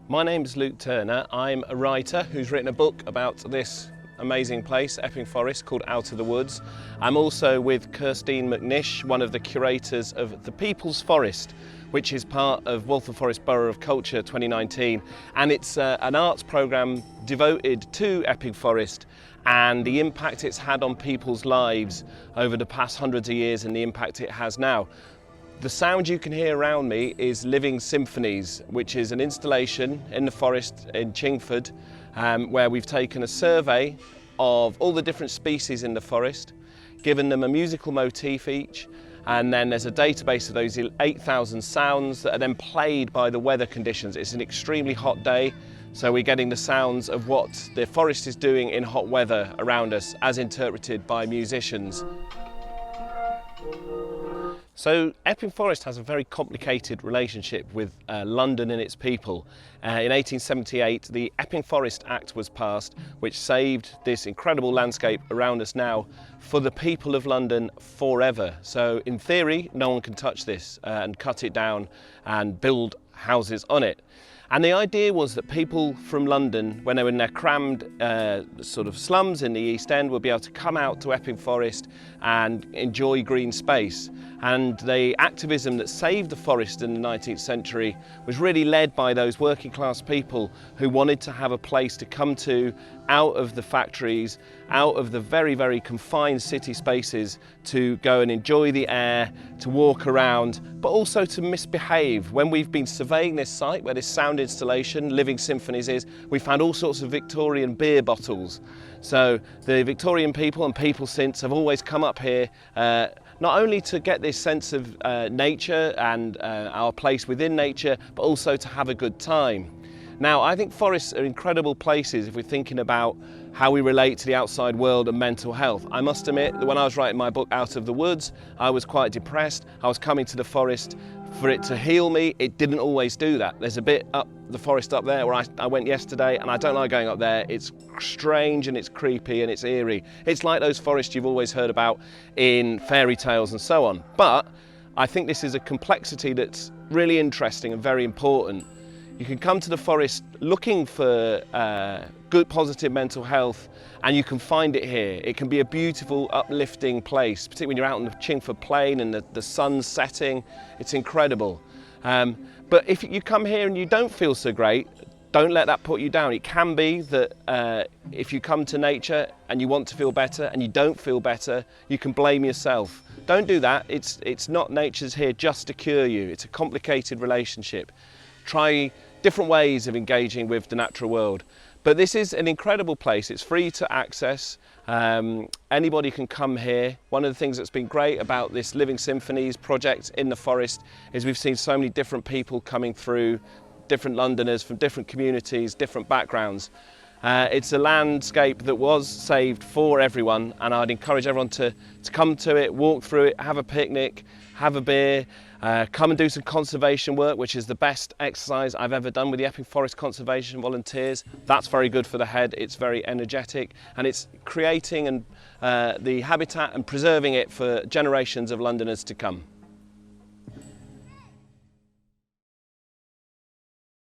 My name is Luke Turner. I'm a writer who's written a book about this amazing place, Epping Forest, called Out of the Woods. I'm also with Kirstine McNish, one of the curators of the People's Forest, which is part of Waltham Forest Borough of Culture 2019. And it's an arts programme devoted to Epping Forest and the impact it's had on people's lives over the past hundreds of years and the impact it has now. The sound you can hear around me is Living Symphonies, which is an installation in the forest in Chingford, where we've taken a survey of all the different species in the forest, given them a musical motif each, and then there's a database of those 8,000 sounds that are then played by the weather conditions. It's an extremely hot day, so we're getting the sounds of what the forest is doing in hot weather around us, as interpreted by musicians. So Epping Forest has a very complicated relationship with London and its people. In 1878, the Epping Forest Act was passed, which saved this incredible landscape around us now for the people of London forever. So in theory, no one can touch this and cut it down and build houses on it. And the idea was that people from London, when they were in their crammed sort of slums in the East End, would be able to come out to Epping Forest and enjoy green space. And the activism that saved the forest in the 19th century was really led by those working class people who wanted to have a place to come to out of the factories, out of the very, very confined city spaces, to go and enjoy the air, to walk around, but also to misbehave. When we've been surveying this site where this sound installation, Living Symphonies, is, we found all sorts of Victorian beer bottles. So the Victorian people and people since have always come up here not only to get this sense of nature and our place within nature, but also to have a good time. Now, I think forests are incredible places if we're thinking about how we relate to the outside world and mental health. I must admit that when I was writing my book Out of the Woods, I was quite depressed. I was coming to the forest for it to heal me. It didn't always do that. There's a bit up the forest up there where I went yesterday, and I don't like going up there. It's strange and it's creepy and it's eerie. It's like those forests you've always heard about in fairy tales and so on. But I think this is a complexity that's really interesting and very important. You can come to the forest looking for good, positive mental health, and you can find it here. It can be a beautiful, uplifting place, particularly when you're out on the Chingford plain and the sun's setting. It's incredible. But if you come here and you don't feel so great, don't let that put you down. It can be that if you come to nature and you want to feel better and you don't feel better, you can blame yourself. Don't do that. It's not nature's here just to cure you. It's a complicated relationship. Try different ways of engaging with the natural world. But this is an incredible place. It's free to access. Anybody can come here. One of the things that's been great about this Living Symphonies project in the forest is we've seen so many different people coming through, different Londoners from different communities, different backgrounds. It's a landscape that was saved for everyone, and I'd encourage everyone to come to it, walk through it, have a picnic, have a beer, come and do some conservation work, which is the best exercise I've ever done with the Epping Forest Conservation Volunteers. That's very good for the head, it's very energetic, and it's creating the habitat and preserving it for generations of Londoners to come.